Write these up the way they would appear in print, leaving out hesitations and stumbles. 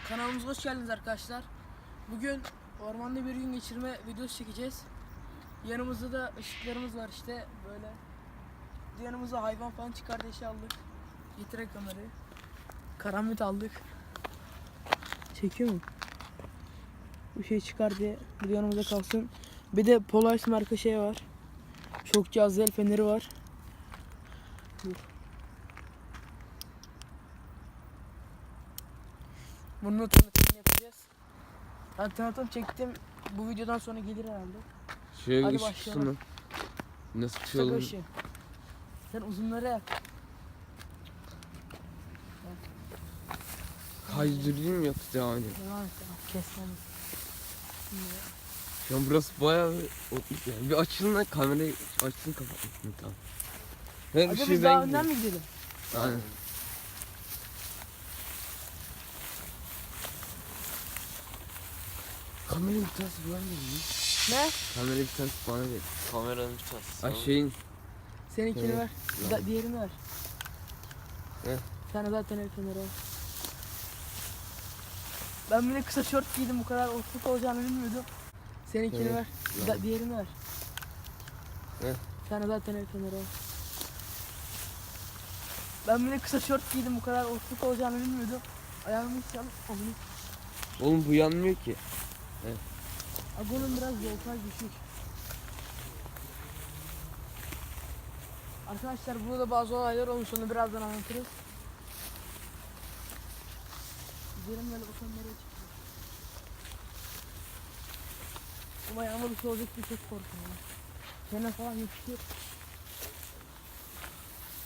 Kanalımıza hoş geldiniz arkadaşlar. Bugün ormanda bir gün geçirme videosu çekeceğiz. Yanımızda da ışıklarımız var işte böyle. Yanımıza hayvan falan çıkardı eşya aldık. Getirek kamerayı. Karamit aldık. Çekiyor mu? Bu şey çıkar diye bir de yanımıza kalsın. Bir de Polaris marka şey var. Çok cihazlı el feneri var. Bunun tanıtımını yapacağız. Ben tanıtım çektim. Bu videodan sonra gelir herhalde. Şöyle Hadi ışık başlayalım. tutsana. Nasıl bir şey olur? Işığı. Sen uzunları yap. Kaydırayım yoksa devam edelim. Devam et. Kesmem. Şu an burası bayağı otluk yani. Bir açılın da kamerayı açsın kapatın. Tamam. Her Hadi şey biz daha önden mi gidelim? Aynen. Kameranın bir tanesi bana verin. Ne? Kamerayı bir tanesi bana verin. Kameranın bir tanesi. Ay şeyin. Seninkini Evet. ver. Diğerini ver. Ne? Sen zaten el feneri var. Ben bile kısa şort giydim, bu kadar otluk olacağını bilmiyordum. Seninkini Evet. ver. Diğerini ver. Ne? Sen zaten el feneri var. Ben bile kısa şort giydim, bu kadar otluk olacağını bilmiyordum. Ayağımı hiç alıp onu. Oğlum bu yanmıyor ki. Agonun biraz voltaj düşük. Arkadaşlar burada bazı olaylar olmuş, onu birazdan anlatırız. Gidelim böyle bakalım nereye çıkıyor. Ama ayağıma bir şey olacak diye çok korkuyorum. Çene falan yapışıyor.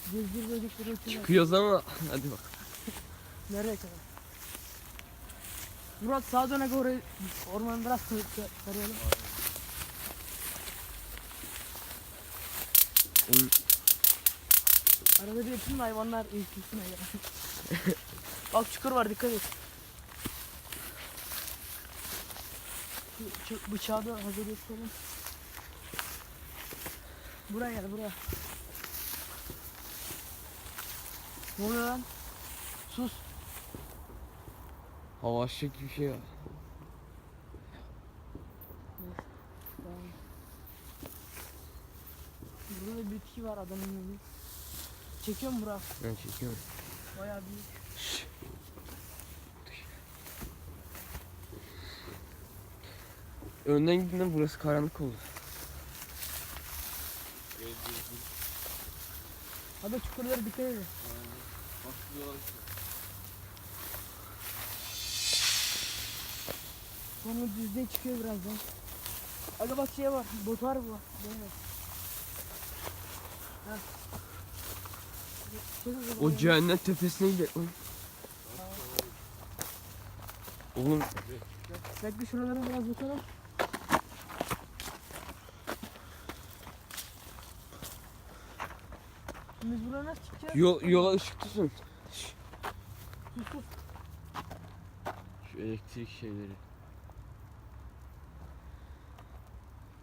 Cırcır böcekleri uçuyor. Çıkıyoruz ama hadi bak. Nereye kadar? Murat sağa döne oraya ormanı biraz tarayalım. Oğlum, Arada bir bütün hayvanlar ürküsün ya. Bak çukur var, dikkat et. Şu bıçağı da hazır tutalım. Buraya gel, buraya. Ne oluyor lan? Sus. hava aşık gibi bir şey var. Burada da bir bitki var adamın yanında. Çekiyor mu Burak? Ben çekiyorum. Bayağı büyük. Önden gittiğinde burası karanlık oldu. Hadi çukurlara dikkat edin. Sonra düzlüğe çıkıyor birazdan. Aga bak şey var, botar bu. Değil mi? Ha. O cehennem tepesine gidelim. Oğlum Bekle, şuralara biraz bakalım. Biz buraya nasıl çıkacağız? yola ışık tutun. Sus sus. Şu elektrik şeyleri.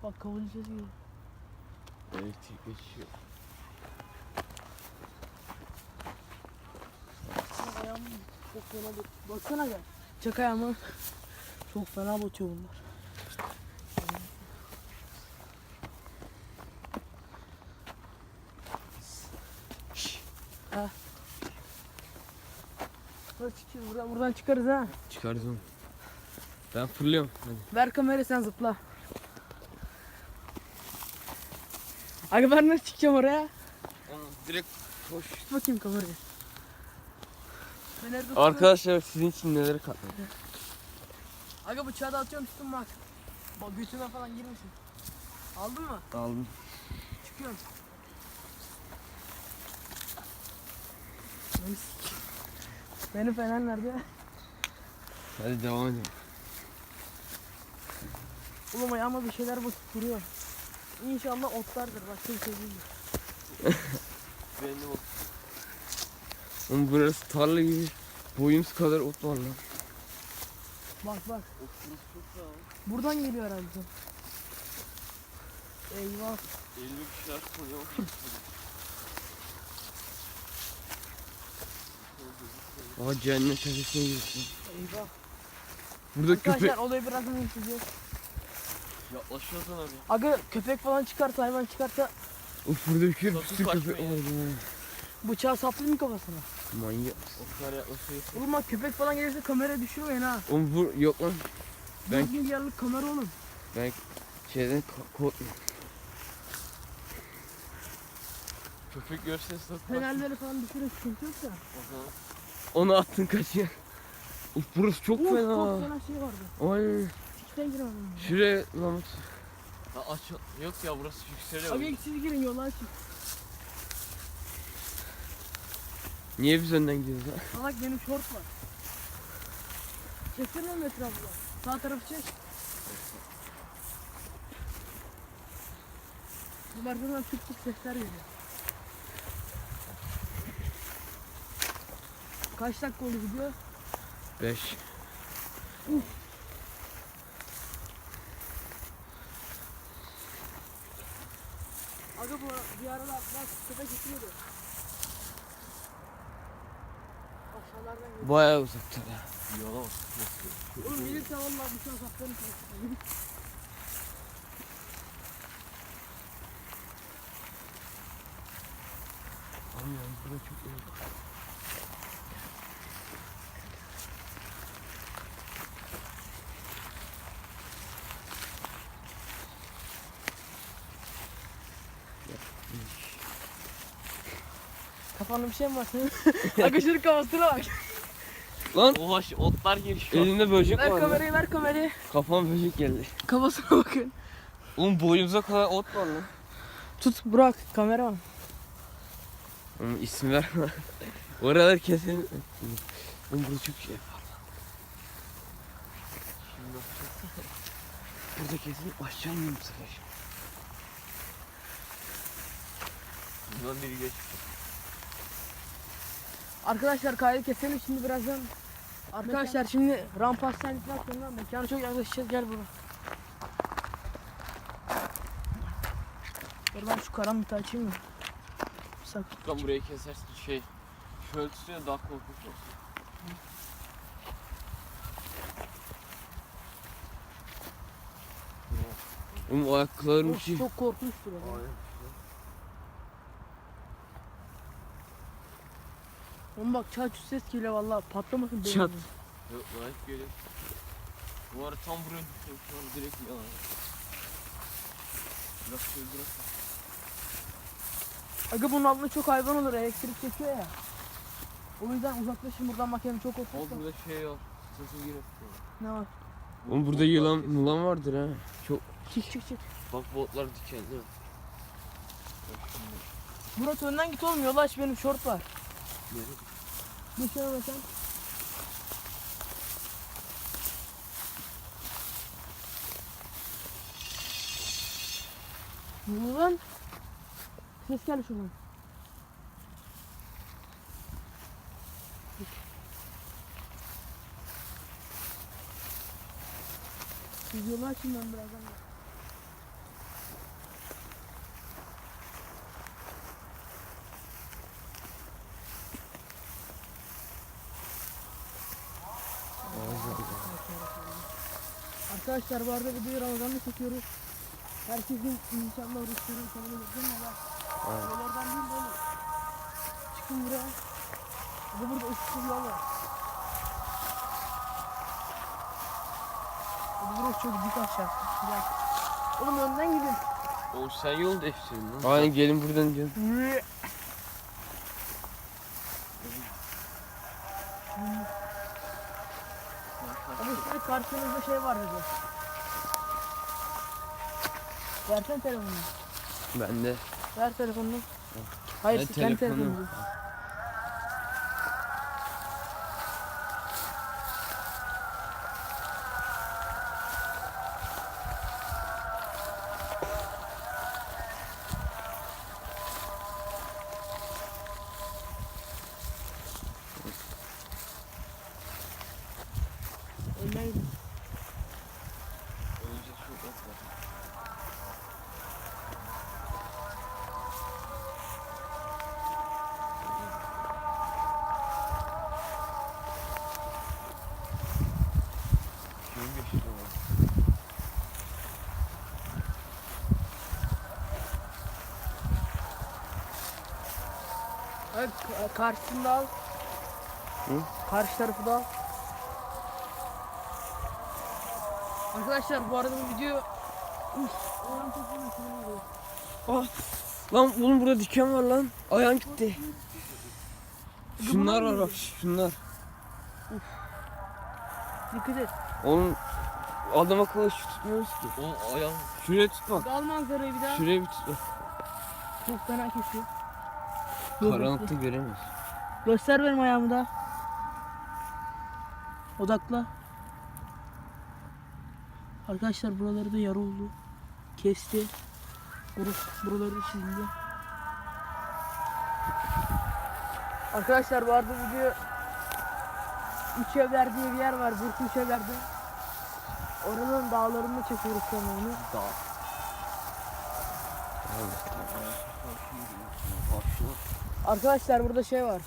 Bak kavucu sesi geliyor. Elektrik geçiyor. Bak ayağım çok fena batıyor. Baksana gel. Çak ayağımı. Çok fena batıyor bunlar. Ha. Nasıl çıkıyoruz? Buradan çıkarız ha. Çıkarız onu. Ben fırlıyorum. Hadi. Ver kamerayı, sen zıpla. Aga ben nasıl çıkacağım oraya? Direkt koş. Tut bakayım kamerayı. Feneri tut. Arkadaşlar sizin için neler katladım. Aga bıçağı da atıyorum, tutun bak. Bak götüme falan girmesin. Aldın mı? Aldım. Çıkıyorum. Benim fener nerede? Hadi devam edelim. Oğlum ayağıma bir şeyler basıp duruyor. İnşallah otlardır, başka bir şey değil. Benim o. Oğlum burası tarla gibi. Boyumuz kadar ot var lan. Bak bak. O kurusu çok sağ ol. Buradan geliyor herhalde. Eyvah. 50 kişiler sanıyor. Aa cehennem tepesine gidiyorsun. Eyvah. Burada Arkadaşlar köpek. olayı birazdan izleyeceğiz. Yaklaşıyorsun oraya. Aga köpek falan çıkarsa, hayvan çıkarsa Of burada bir sürü Sakın köpek kaçmayın. vardı. bıçağı saplayayım mı kafasına? Manyak. O kadar yaklaşıyorsun. Oğlum bak köpek falan gelirse kameraya düşürmeyin ha. Oğlum bu yok lan. Ben- 1 milyarlık kamera oğlum. Ben şeyden korkmuyorum. Köpek görse satmaz. Fenerleri falan düşürür, sıkıntı yok da. O zaman Onu attın kaçıyor. Of burası çok Of, çok fena. fena şey vardı. Ay Sikten giremedim. şuraya Mahmut. ha, aç. Yok ya burası yükseliyor. Aga siz girin yola açın. Niye biz önden gidiyoruz ha? Salak benim şort var. Çeksene oğlum etrafına. Sağ tarafı çek. Bu arkadan tık tık sesler geliyor. Kaç dakika oldu video? 5. Aga bu bir aralar bak köpek getiriyordu. Aşağılardan geliyor. Bayağı uzakta ya. Yola bak. Oğlum gelirse valla bir şey saklarım. Allah'ım burada çok iyi. Kafanda bir şey mi var senin? Aga şunun kafasına bak. Lan Oha otlar gelişiyor. elimde böcek Ver var. kamerayı, ver kamerayı. Kafama böcek geldi. Kafasına bakın. Oğlum boyumuza kadar ot var lan. Tut Burak, kamera var. Oğlum isim verme. Oralar kesin. Oğlum burada çok şey var. Şimdi bakacağız. Burada kesin aşağı ineyim bu sefer. Bundan biri geç. Arkadaşlar kaydı keselim şimdi birazdan. Arkadaşlar şimdi rampa hastanelikten sonra mekana çok yaklaşacağız, gel buraya. Dur ben şu karanlıkta açayım mı? Sakın. Tam burayı kesersin şey. Şöyle tutuyor daha korkunç olsun. Oğlum ayaklarım Of, şey. çok korkunçtur o. Oğlum bak çat ses geliyor valla, patlamasın benim. Çat. Yok gayet geliyor. Bu arada tam buraya düşüyor. Şu an direkt yalan. Biraz şöyle bırak. Aga bunun altında çok hayvan olur, elektrik çekiyor ya. O yüzden uzaklaşın buradan, bak hem çok Ama korkunç. burada şey var. Sesi girip. Ne var? Oğlum burada yılan vardır ha. Çok. Çık çık çık. Bak botlar dikenli. Murat önden git oğlum, yolu aç, benim şort var. Nereye? Geç öne sen. Ne lan? Ses geldi şuradan. Siz yolu açın, ben birazdan. Arkadaşlar bu arada videoyu Ramazan'da çekiyoruz. Herkesin inşallah oruçları kabul edeceğim ama yollardan değil de oğlum. Çıkın buraya. Bu burada ışıksız yol var. Bu burası çok dik aşağı. Güzel. Oğlum önden gidin. Oğlum sen yol değiştirdin lan. Aynen gelin buradan gelin. Ama işte karşınızda şey var dedi. Versene telefonunu. Bende. Ver telefonunu. Hayır, Ben kendi telefonu- telefonunu. Önden gidin. Önce şu ot var. Karşısını da al. Hı? Karşı tarafı da al. Arkadaşlar bu arada bu video Ah. Lan oğlum burada diken var lan. Ayağım gitti. Şunlar var bak şunlar. dikkat et. Oğlum adam akıllı şu tutmuyoruz ki. O ayağım. Şuraya tut bak. Al manzarayı bir daha. Şuraya bir tut bak. Çok fena kesiyor. Karanlıkta göremiyoruz. Göster benim ayağımı da. Odakla. Arkadaşlar buraları da yara oldu. Kesti. Buraları da çizildi. Arkadaşlar bu arada video Üç Evler diye bir yer var. Bursa Üç Evler'de. Oranın dağlarını çekiyoruz şu an onu. Arkadaşlar burada şey var.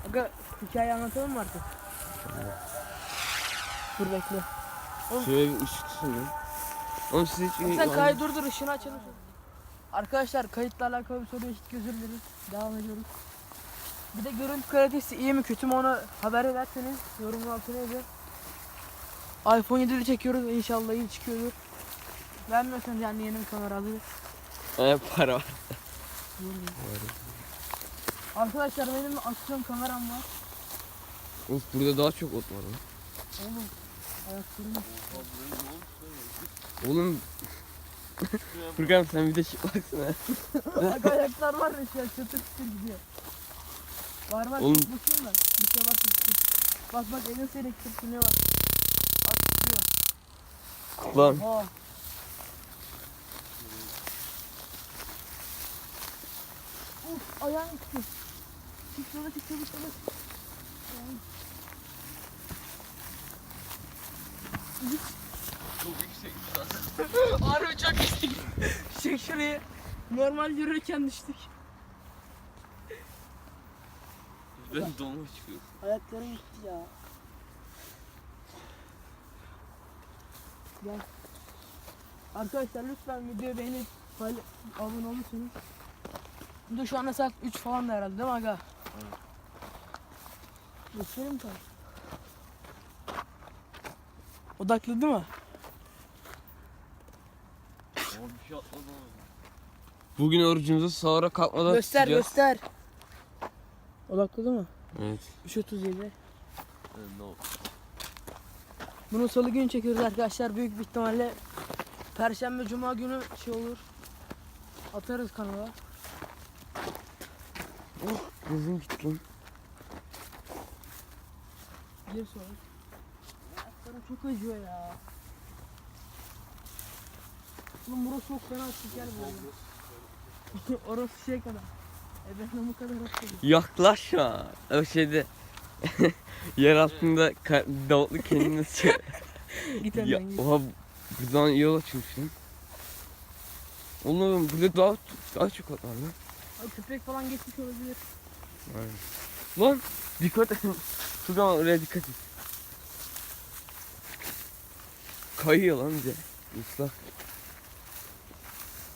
Aga hikaye anlatalım mı artık? Dur bekle. Şuraya bir ışık tutun ya. Oğlum siz hiç... Sen kaydı durdur ışığını açalım. Arkadaşlar kayıtla alakalı bir soru eşit özür dileriz. Devam ediyoruz. Bir de görüntü kalitesi iyi mi kötü mü onu haber ederseniz yorumun altına yazın. iPhone 7'de çekiyoruz inşallah iyi çıkıyordur. Beğenmiyorsanız yani yeni bir kamera alırız. Para var. Arkadaşlar benim aksiyon kameram var. Of burada daha çok ot var lan. Oğlum ayaklarım. Oğlum. Furkan sen bir de şu baksana. Aga ayaklar var ya şu an çatır çatır gidiyor. Var Oğlum. bakayım ben. Bir şey var tutuyor. Bak elin seni tutuyor bak. Bak tutuyor. Lan. Oha. Uf ayağım gitti. Çık yola. Çok yüksekmiş lan. Harbi çok yüksek. Çek şurayı. Normal yürürken düştük. Ben donma çıkıyor. Ayaklarım gitti ya. Gel. Arkadaşlar lütfen videoyu beğenip abone olursunuz. Video şu anda saat 3 falan da herhalde değil mi aga? Evet. Göstereyim mi? Odaklı değil mi? Ama bir şey atladı ama. Bugün orucumuzu sahura kalkmadan tutacağız. Göster. Odaklı değil mi? Evet. 3.37. No. Bunu salı günü çekiyoruz arkadaşlar. Büyük bir ihtimalle Perşembe Cuma günü şey olur. Atarız kanala. Gözüm gitti lan. Bir sonra. Ayaklarım çok acıyor ya. Oğlum burası çok fena çeker böyle. Orası şey kadar. Ben bu kadar atladım. Yaklaşma. O şeyde. Yer altında davutlu kendini sıçıyor. Git Ya, önden git. oha buradan yol açılmış lan. Oğlum burada daha çok ot var lan. Abi köpek falan geçmiş olabilir. Aynen. Lan dikkat et. Furkan oraya dikkat et. Kayıyor lan bize. Islak.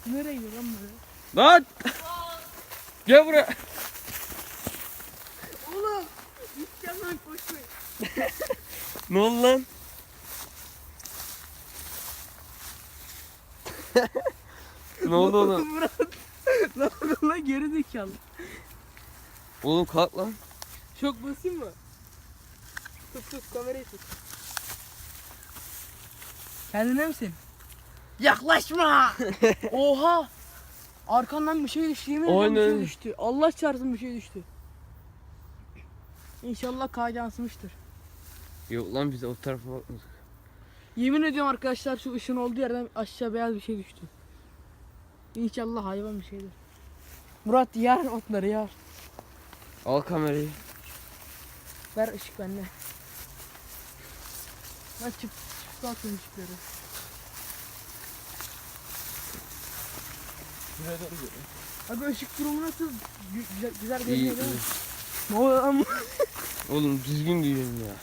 Nereye gidiyor lan böyle? Lan! Gel buraya. Oğlum! Gideceğim lan koşmayın. Ne oldu lan? Ne oldu oğlum? Murat! Ne oldu lan geri zekalı? Oğlum kalk lan. Çok basayım mı? Tut kamerayı tut. Kendine misin? Yaklaşma! Oha! Arkandan bir şey düştü yemin ederim bir Aynen. şey düştü. Allah çarpsın bir şey düştü. İnşallah kaydı yansımıştır. Yok lan biz o tarafa bakmadık. Yemin ediyorum arkadaşlar şu ışın olduğu yerden aşağı beyaz bir şey düştü. İnşallah hayvan bir şeydir. Murat yar otları yar. Al kamerayı. Ver ışık bende. Ben çık atın ışıkları. Şuraya doğru gidiyor. Abi ışık durumu nasıl? Güzel İyi, görünüyor değil mi? iyi. Ne oluyor lan? Oğlum düzgün diyorum ya.